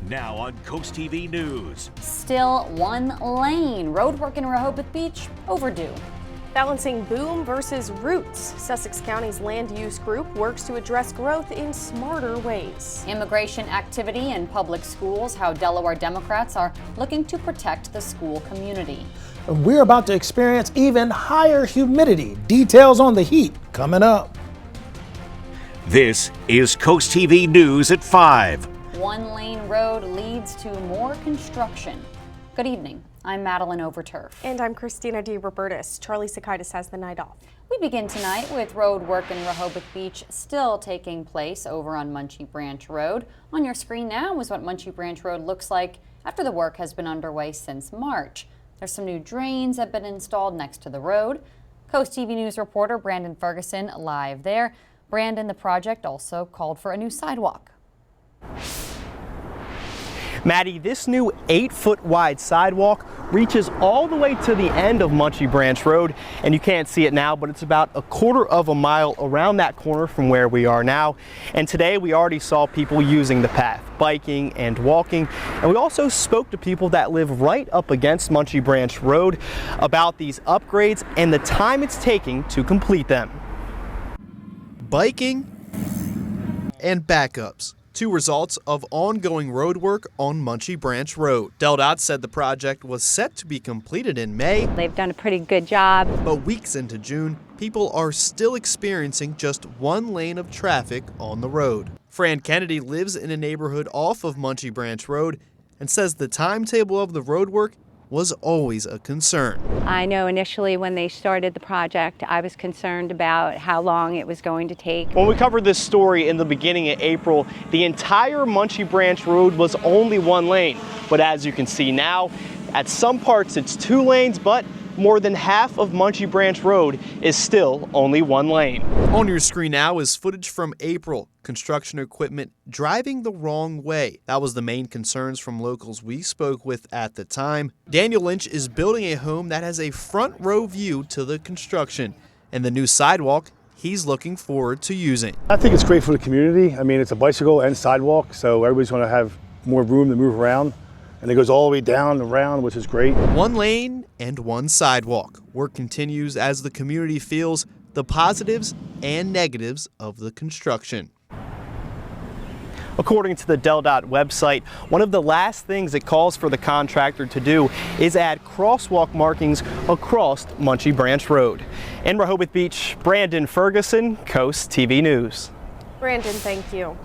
Now on CoastTV News. Still one lane. Road work in Rehoboth Beach overdue. Balancing boom versus roots. Sussex County's land use group works to address growth in smarter ways. Immigration activity in public schools. How Delaware Democrats are looking to protect the school community. We're about to experience even higher humidity. Details on the heat coming up. This is CoastTV News at 5. One-lane road leads to more construction. Good evening. I'm Madeline Overturf. And I'm Christina D. Robertus. Charlie Sakaitis has the night off. We begin tonight with road work in Rehoboth Beach still taking place over on Munchy Branch Road. On your screen now is what Munchy Branch Road looks like after the work has been underway since March. There's some new drains that have been installed next to the road. CoastTV News reporter Brandon Ferguson live there. Brandon, the project also called for a new sidewalk. Maddie, this new 8-foot wide sidewalk reaches all the way to the end of Munchy Branch Road, and you can't see it now, but it's about a quarter of a mile around that corner from where we are now. And today we already saw people using the path, biking and walking, and we also spoke to people that live right up against Munchy Branch Road about these upgrades and the time it's taking to complete them. Biking and backups. Two results of ongoing road work on Munchy Branch Road. DelDOT said the project was set to be completed in May. They've done a pretty good job. But weeks into June, people are still experiencing just one lane of traffic on the road. Fran Kennedy lives in a neighborhood off of Munchy Branch Road and says the timetable of the road work was always a concern. I know initially when they started the project, I was concerned about how long it was going to take. When we covered this story in the beginning of April, the entire Munchy Branch Road was only one lane. But as you can see now, at some parts it's 2 lanes, but more than half of Munchy Branch Road is still only one lane. On your screen now is footage from April. Construction equipment driving the wrong way. That was the main concerns from locals we spoke with at the time. Daniel Lynch is building a home that has a front row view to the construction, and the new sidewalk he's looking forward to using. I think it's great for the community. I mean, it's a bicycle and sidewalk, so everybody's going to have more room to move around. And it goes all the way down and around, which is great. One lane and one sidewalk. Work continues as the community feels the positives and negatives of the construction. According to the DelDOT website, one of the last things it calls for the contractor to do is add crosswalk markings across Munchy Branch Road. In Rehoboth Beach, Brandon Ferguson, CoastTV News. Brandon, thank you.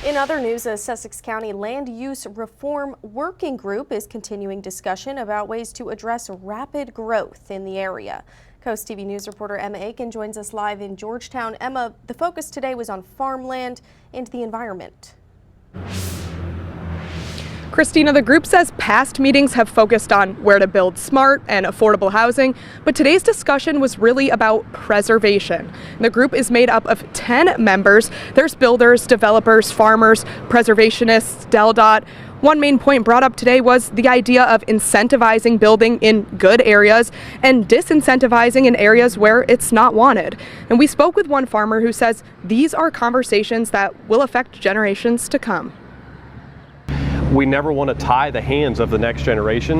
In other news, a Sussex County Land Use Reform Working Group is continuing discussion about ways to address rapid growth in the area. CoastTV News reporter Emma Aiken joins us live in Georgetown. Emma, the focus today was on farmland and the environment. Christina, the group says past meetings have focused on where to build smart and affordable housing, but today's discussion was really about preservation. The group is made up of 10 members. There's builders, developers, farmers, preservationists, DelDOT. One main point brought up today was the idea of incentivizing building in good areas and disincentivizing in areas where it's not wanted. And we spoke with one farmer who says these are conversations that will affect generations to come. We never want to tie the hands of the next generation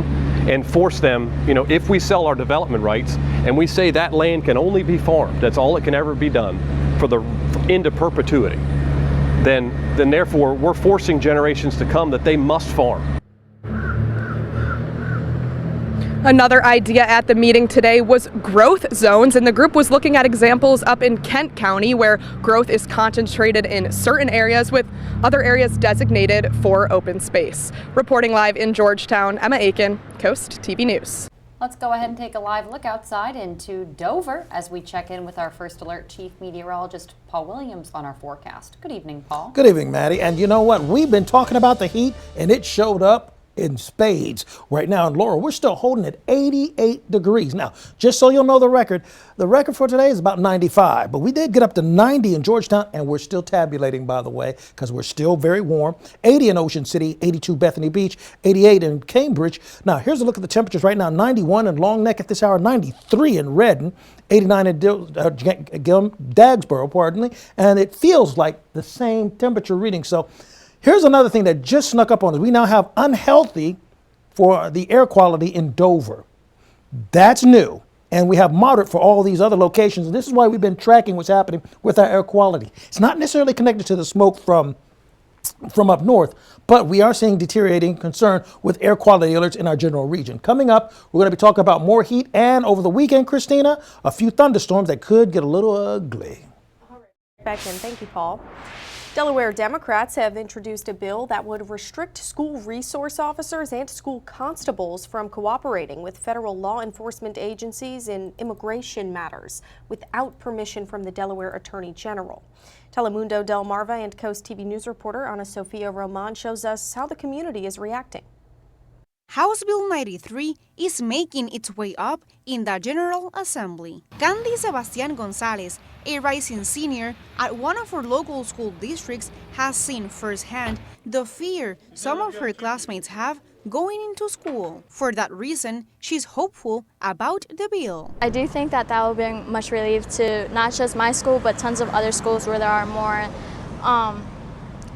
and force them, if we sell our development rights and we say that land can only be farmed, that's all it can ever be done into perpetuity, then therefore we're forcing generations to come that they must farm. Another idea at the meeting today was growth zones, and the group was looking at examples up in Kent County where growth is concentrated in certain areas with other areas designated for open space. Reporting live in Georgetown, Emma Aiken, CoastTV News. Let's go ahead and take a live look outside into Dover as we check in with our First Alert Chief Meteorologist Paul Williams on our forecast. Good evening, Paul. Good evening, Maddie. And you know what? We've been talking about the heat, and it showed up in spades. Right now in Laurel, we're still holding at 88 degrees. Now, just so you'll know the record for today is about 95, but we did get up to 90 in Georgetown, and we're still tabulating, by the way, because we're still very warm. 80 in Ocean City, 82 Bethany Beach, 88 in Cambridge. Now, here's a look at the temperatures right now. 91 in Long Neck at this hour, 93 in Redden, 89 in Dagsboro, and it feels like the same temperature reading. So Here's another thing that just snuck up on us. We now have unhealthy for the air quality in Dover. That's new. And we have moderate for all these other locations. And this is why we've been tracking what's happening with our air quality. It's not necessarily connected to the smoke from up north, but we are seeing deteriorating concern with air quality alerts in our general region. Coming up, we're going to be talking about more heat and over the weekend, Christina, a few thunderstorms that could get a little ugly. Back in. Thank you, Paul. Delaware Democrats have introduced a bill that would restrict school resource officers and school constables from cooperating with federal law enforcement agencies in immigration matters without permission from the Delaware Attorney General. Telemundo Del Marva and Coast TV News reporter Ana Sofia Roman shows us how the community is reacting. House Bill 93 is making its way up in the General Assembly. Candy Sebastian Gonzalez, a rising senior at one of her local school districts, has seen firsthand the fear some of her classmates have going into school. For that reason, she's hopeful about the bill. I do think that will bring much relief to not just my school, but tons of other schools where there are more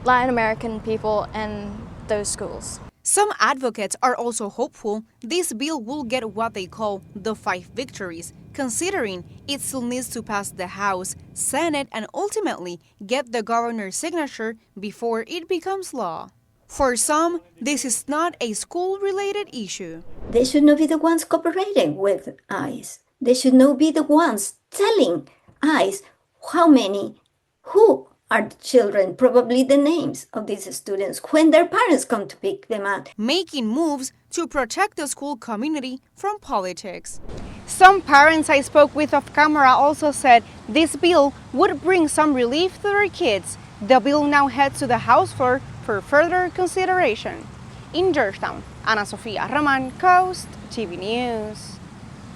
Latin American people in those schools. Some advocates are also hopeful this bill will get what they call the 5 victories, considering it still needs to pass the House, Senate, and ultimately get the governor's signature before it becomes law. For some, this is not a school-related issue. They should not be the ones cooperating with ICE. They should not be the ones telling ICE how many, who are the children, probably the names of these students, when their parents come to pick them up. Making moves to protect the school community from politics. Some parents I spoke with off camera also said this bill would bring some relief to their kids. The bill now heads to the House floor for further consideration. In Georgetown, Ana Sofia Roman, Coast TV News.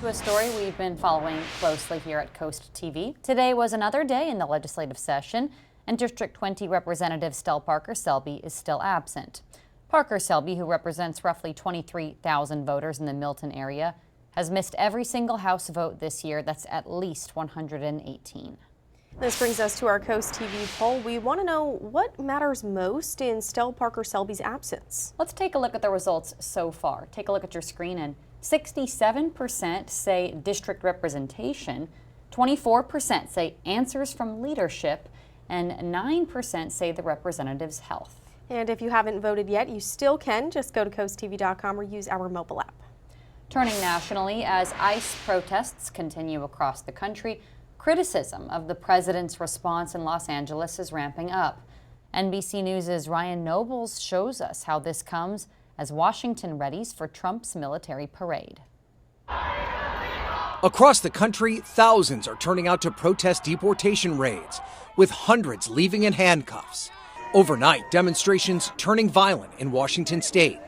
To a story we've been following closely here at Coast TV. Today was another day in the legislative session, and District 20 Representative Stell Parker Selby is still absent. Parker Selby, who represents roughly 23,000 voters in the Milton area, has missed every single House vote this year. That's at least 118. This brings us to our Coast TV poll. We want to know what matters most in Stell Parker Selby's absence. Let's take a look at the results so far. Take a look at your screen, and 67% say district representation, 24% say answers from leadership, and 9% say the representative's health. And if you haven't voted yet, you still can. Just go to coasttv.com or use our mobile app. Turning nationally, as ICE protests continue across the country, criticism of the president's response in Los Angeles is ramping up. NBC News' Ryan Nobles shows us how this comes as Washington readies for Trump's military parade. Across the country, thousands are turning out to protest deportation raids, with hundreds leaving in handcuffs. Overnight, demonstrations turning violent in Washington state,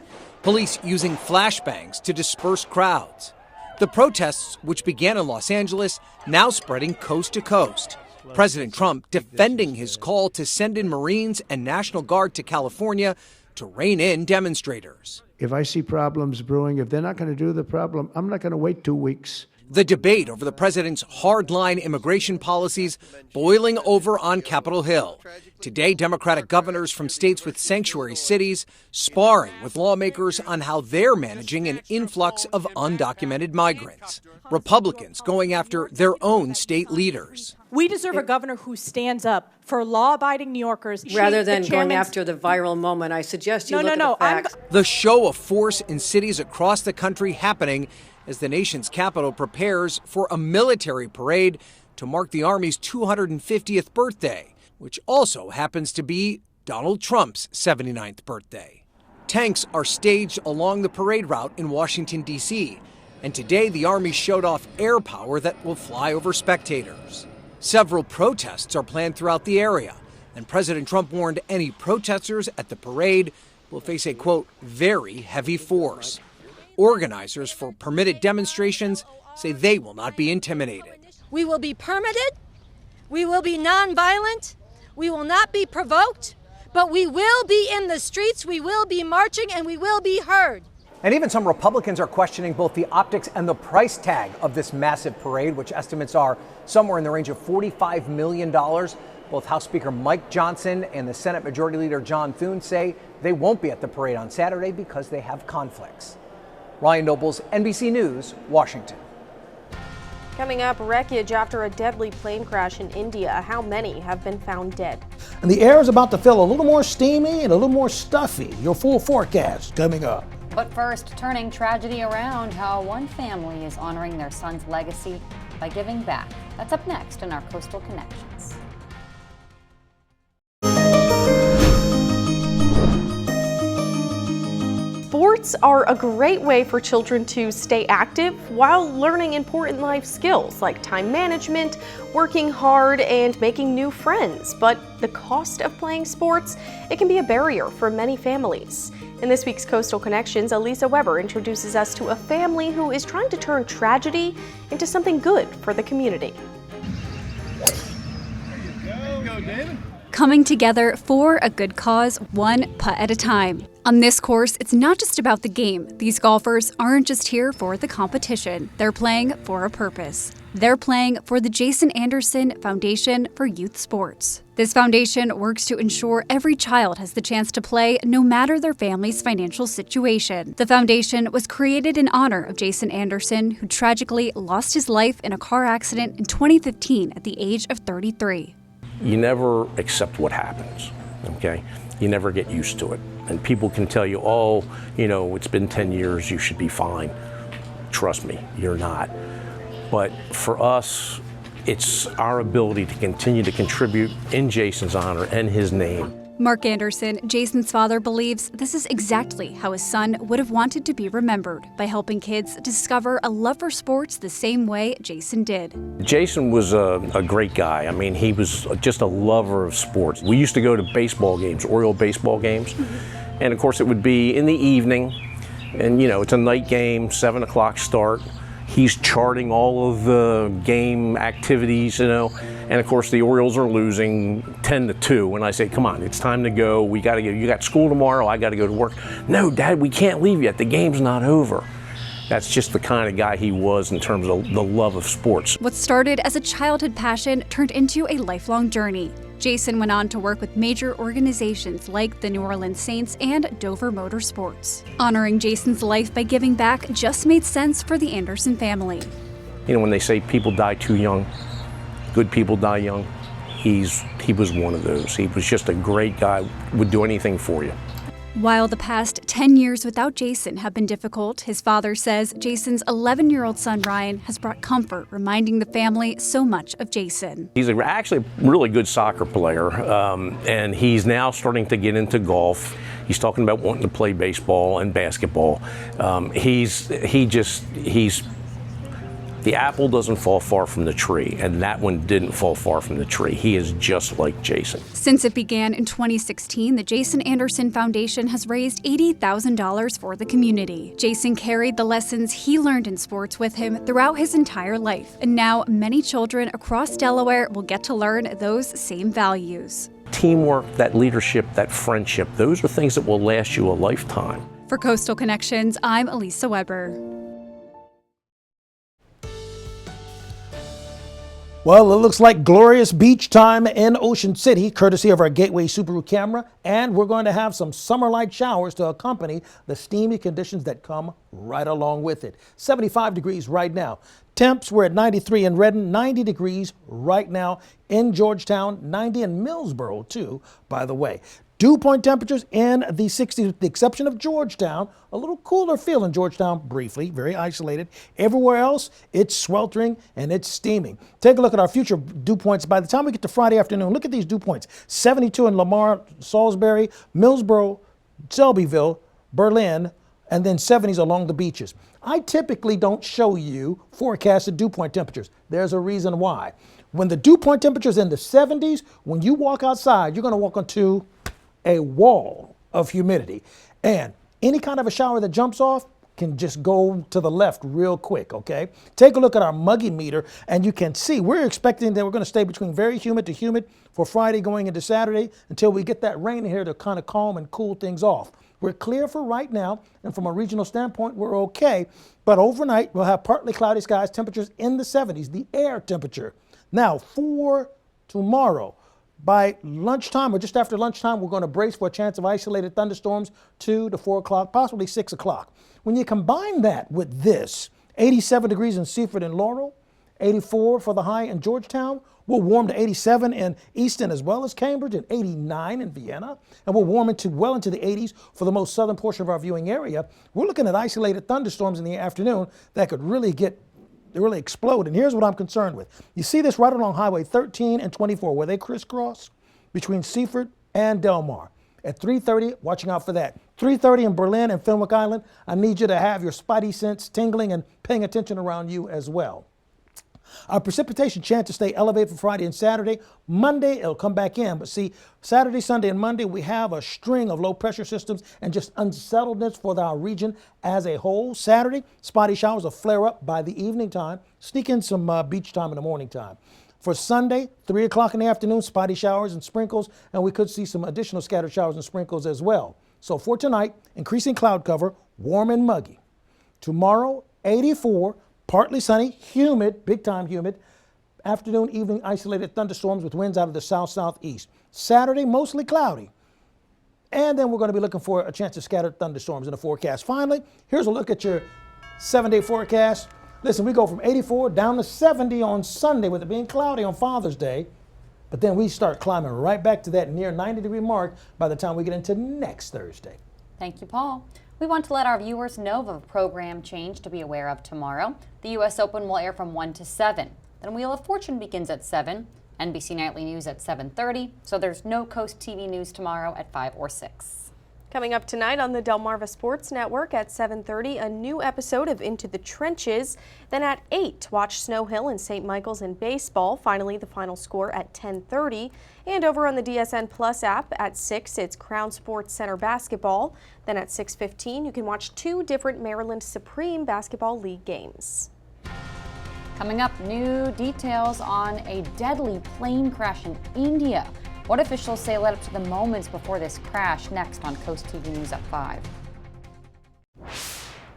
police using flashbangs to disperse crowds. The protests, which began in Los Angeles, now spreading coast to coast. President Trump defending his call to send in Marines and National Guard to California to rein in demonstrators. If I see problems brewing, if they're not going to do the problem, I'm not going to wait 2 weeks. The debate over the president's hardline immigration policies boiling over on Capitol Hill. Today, Democratic governors from states with sanctuary cities sparring with lawmakers on how they're managing an influx of undocumented migrants. Republicans going after their own state leaders. We deserve a governor who stands up for law-abiding New Yorkers. Rather than going after the viral moment, I suggest you look at the facts. The show of force in cities across the country happening as the nation's capital prepares for a military parade to mark the Army's 250th birthday, which also happens to be Donald Trump's 79th birthday. Tanks are staged along the parade route in Washington, D.C., and today the Army showed off air power that will fly over spectators. Several protests are planned throughout the area, and President Trump warned any protesters at the parade will face a, quote, very heavy force. Organizers for permitted demonstrations say they will not be intimidated. We will be permitted, we will be nonviolent, we will not be provoked, but we will be in the streets, we will be marching, and we will be heard. And even some Republicans are questioning both the optics and the price tag of this massive parade, which estimates are somewhere in the range of $45 million. Both House Speaker Mike Johnson and the Senate Majority Leader John Thune say they won't be at the parade on Saturday because they have conflicts. Ryan Nobles, NBC News, Washington. Coming up, wreckage after a deadly plane crash in India. How many have been found dead? And the air is about to feel a little more steamy and a little more stuffy. Your full forecast coming up. But first, turning tragedy around, how one family is honoring their son's legacy by giving back. That's up next in our Coastal Connections. Sports are a great way for children to stay active while learning important life skills like time management, working hard, and making new friends. But the cost of playing sports, it can be a barrier for many families. In this week's Coastal Connections, Elisa Weber introduces us to a family who is trying to turn tragedy into something good for the community. Go, David. Coming together for a good cause, one putt at a time. On this course, it's not just about the game. These golfers aren't just here for the competition. They're playing for a purpose. They're playing for the Jason Anderson Foundation for Youth Sports. This foundation works to ensure every child has the chance to play no matter their family's financial situation. The foundation was created in honor of Jason Anderson, who tragically lost his life in a car accident in 2015 at the age of 33. You never accept what happens, okay? You never get used to it. And people can tell you, oh, you know, it's been 10 years, you should be fine. Trust me, you're not. But for us, it's our ability to continue to contribute in Jason's honor and his name. Mark Anderson, Jason's father, believes this is exactly how his son would have wanted to be remembered, by helping kids discover a love for sports the same way Jason did. Jason was a great guy. I mean, he was just a lover of sports. We used to go to baseball games, Oriole baseball games, and of course it would be in the evening, and you know, it's a night game, 7 o'clock start. He's charting all of the game activities, you know, and of course the Orioles are losing 10-2. And I say, come on, it's time to go. We got to go. You got school tomorrow. I got to go to work. No, Dad, we can't leave yet. The game's not over. That's just the kind of guy he was in terms of the love of sports. What started as a childhood passion turned into a lifelong journey. Jason went on to work with major organizations like the New Orleans Saints and Dover Motorsports. Honoring Jason's life by giving back just made sense for the Anderson family. You know, when they say people die too young, good people die young, he was one of those. He was just a great guy, would do anything for you. While the past 10 years without Jason have been difficult, his father says Jason's 11-year-old son Ryan has brought comfort, reminding the family so much of Jason. He's actually a really good soccer player, and he's now starting to get into golf. He's talking about wanting to play baseball and basketball. The apple doesn't fall far from the tree, and that one didn't fall far from the tree. He is just like Jason. Since it began in 2016, the Jason Anderson Foundation has raised $80,000 for the community. Jason carried the lessons he learned in sports with him throughout his entire life, and now many children across Delaware will get to learn those same values. Teamwork, that leadership, that friendship, those are things that will last you a lifetime. For Coastal Connections, I'm Elisa Weber. Well, it looks like glorious beach time in Ocean City, courtesy of our Gateway Subaru camera, and we're going to have some summer-like showers to accompany the steamy conditions that come right along with it. 75 degrees right now. Temps, we're at 93 in Redden, 90 degrees right now in Georgetown, 90 in Millsboro too, by the way. Dew point temperatures in the 60s with the exception of Georgetown. A little cooler feel in Georgetown briefly, very isolated. Everywhere else, it's sweltering and it's steaming. Take a look at our future dew points. By the time we get to Friday afternoon, look at these dew points. 72 in Lamar, Salisbury, Millsboro, Shelbyville, Berlin, and then 70s along the beaches. I typically don't show you forecasted dew point temperatures. There's a reason why. When the dew point temperature's in the 70s, when you walk outside, you're going to walk onto a wall of humidity. And any kind of a shower that jumps off can just go to the left real quick, okay? Take a look at our muggy meter and you can see we're expecting that we're gonna stay between very humid to humid for Friday going into Saturday until we get that rain here to kind of calm and cool things off. We're clear for right now, and from a regional standpoint, we're okay. But overnight, we'll have partly cloudy skies, temperatures in the 70s, the air temperature. Now, for tomorrow, By lunchtime or just after lunchtime, we're going to brace for a chance of isolated thunderstorms 2 to 4 o'clock, possibly 6 o'clock. When you combine that with this, 87 degrees in Seaford and Laurel, 84 for the high in Georgetown. We'll warm to 87 in Easton as well as Cambridge and 89 in Vienna. And we'll warm well into the 80s for the most southern portion of our viewing area. We're looking at isolated thunderstorms in the afternoon that could really explode. And here's what I'm concerned with. You see this right along Highway 13 and 24 where they crisscross between Seaford and Del Mar. At 3:30, watching out for that. 3:30 in Berlin and Fenwick Island, I need you to have your spidey sense tingling and paying attention around you as well. Our precipitation chance to stay elevated for Friday and Saturday. Monday, it'll come back in. But see, Saturday, Sunday, and Monday, we have a string of low pressure systems and just unsettledness for our region as a whole. Saturday, spotty showers will flare up by the evening time. Sneak in some beach time in the morning time. For Sunday, 3 o'clock in the afternoon, spotty showers and sprinkles, and we could see some additional scattered showers and sprinkles as well. So for tonight, increasing cloud cover, warm and muggy. Tomorrow, 84, partly sunny, humid, big time humid. Afternoon, evening, isolated thunderstorms with winds out of the south-southeast. Saturday, mostly cloudy. And then we're going to be looking for a chance of scattered thunderstorms in the forecast. Finally, here's a look at your 7-day forecast. Listen, we go from 84 down to 70 on Sunday with it being cloudy on Father's Day. But then we start climbing right back to that near 90-degree mark by the time we get into next Thursday. Thank you, Paul. We want to let our viewers know of a program change to be aware of tomorrow. The U.S. Open will air from 1 to 7. Then Wheel of Fortune begins at 7, NBC Nightly News at 7:30, so there's no Coast TV News tomorrow at 5 or 6. Coming up tonight on the Delmarva Sports Network at 7:30, a new episode of Into the Trenches. Then at 8, watch Snow Hill and St. Michael's in baseball. Finally, the final score at 10:30. And over on the DSN Plus app at 6, it's Crown Sports Center basketball. Then at 6:15, you can watch 2 different Maryland Supreme Basketball League games. Coming up, new details on a deadly plane crash in India. What officials say led up to the moments before this crash, next on Coast TV News at 5.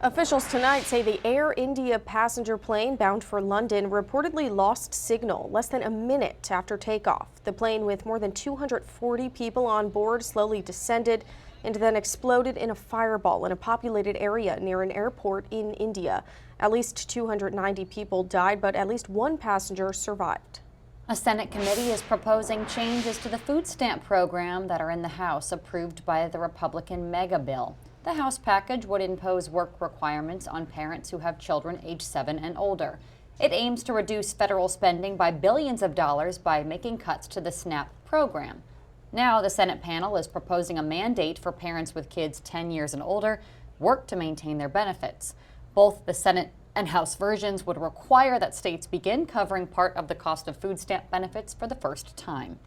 Officials tonight say the Air India passenger plane bound for London reportedly lost signal less than a minute after takeoff. The plane with more than 240 people on board slowly descended and then exploded in a fireball in a populated area near an airport in India. At least 290 people died, but at least 1 passenger survived. A Senate committee is proposing changes to the food stamp program that are in the House, approved by the Republican mega bill. The House package would impose work requirements on parents who have children age 7 and older. It aims to reduce federal spending by billions of dollars by making cuts to the SNAP program. Now, the Senate panel is proposing a mandate for parents with kids 10 years and older work to maintain their benefits. Both the Senate and House versions would require that states begin covering part of the cost of food stamp benefits for the first time.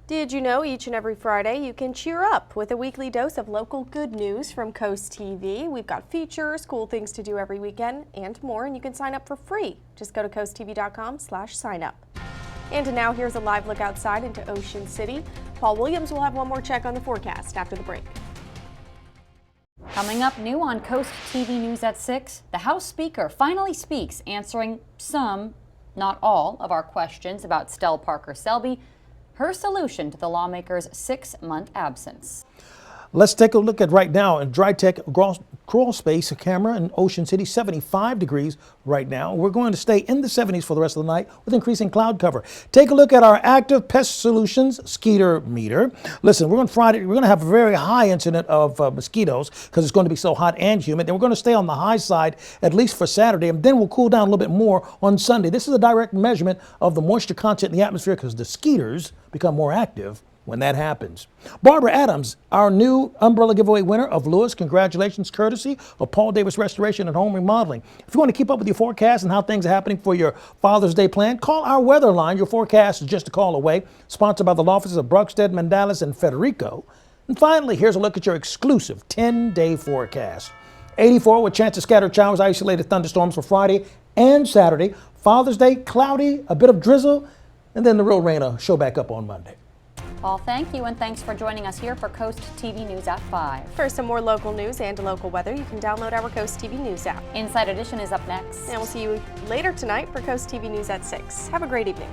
Did you know each and every Friday you can cheer up with a weekly dose of local good news from Coast TV? We've got features, cool things to do every weekend, and more, and you can sign up for free. Just go to coasttv.com/sign up. And now here's a live look outside into Ocean City. Paul Williams will have one more check on the forecast after the break. Coming up new on Coast TV News at 6, the House Speaker finally speaks, answering some, not all, of our questions about Stell Parker Selby, her solution to the lawmaker's 6-month absence. Let's take a look at right now in Dry Tech crawl space camera in Ocean City, 75 degrees right now. We're going to stay in the 70s for the rest of the night with increasing cloud cover. Take a look at our active pest solutions skeeter meter. Listen, we're going to have a very high incident of mosquitoes because it's going to be so hot and humid. And we're going to stay on the high side at least for Saturday, and then we'll cool down a little bit more on Sunday. This is a direct measurement of the moisture content in the atmosphere because the skeeters become more active when that happens. Barbara Adams, our new umbrella giveaway winner of Lewis. Congratulations, courtesy of Paul Davis Restoration and Home Remodeling. If you want to keep up with your forecast and how things are happening for your Father's Day plan, call our weather line. Your forecast is just a call away. Sponsored by the law offices of Bruckstead, Mandalis, and Federico. And finally, here's a look at your exclusive 10-day forecast. 84 with chance of scattered showers, isolated thunderstorms for Friday and Saturday. Father's Day, cloudy, a bit of drizzle, and then the real rain will show back up on Monday. Paul, thank you, and thanks for joining us here for Coast TV News at 5. For some more local news and local weather, you can download our Coast TV News app. Inside Edition is up next. And we'll see you later tonight for Coast TV News at 6. Have a great evening.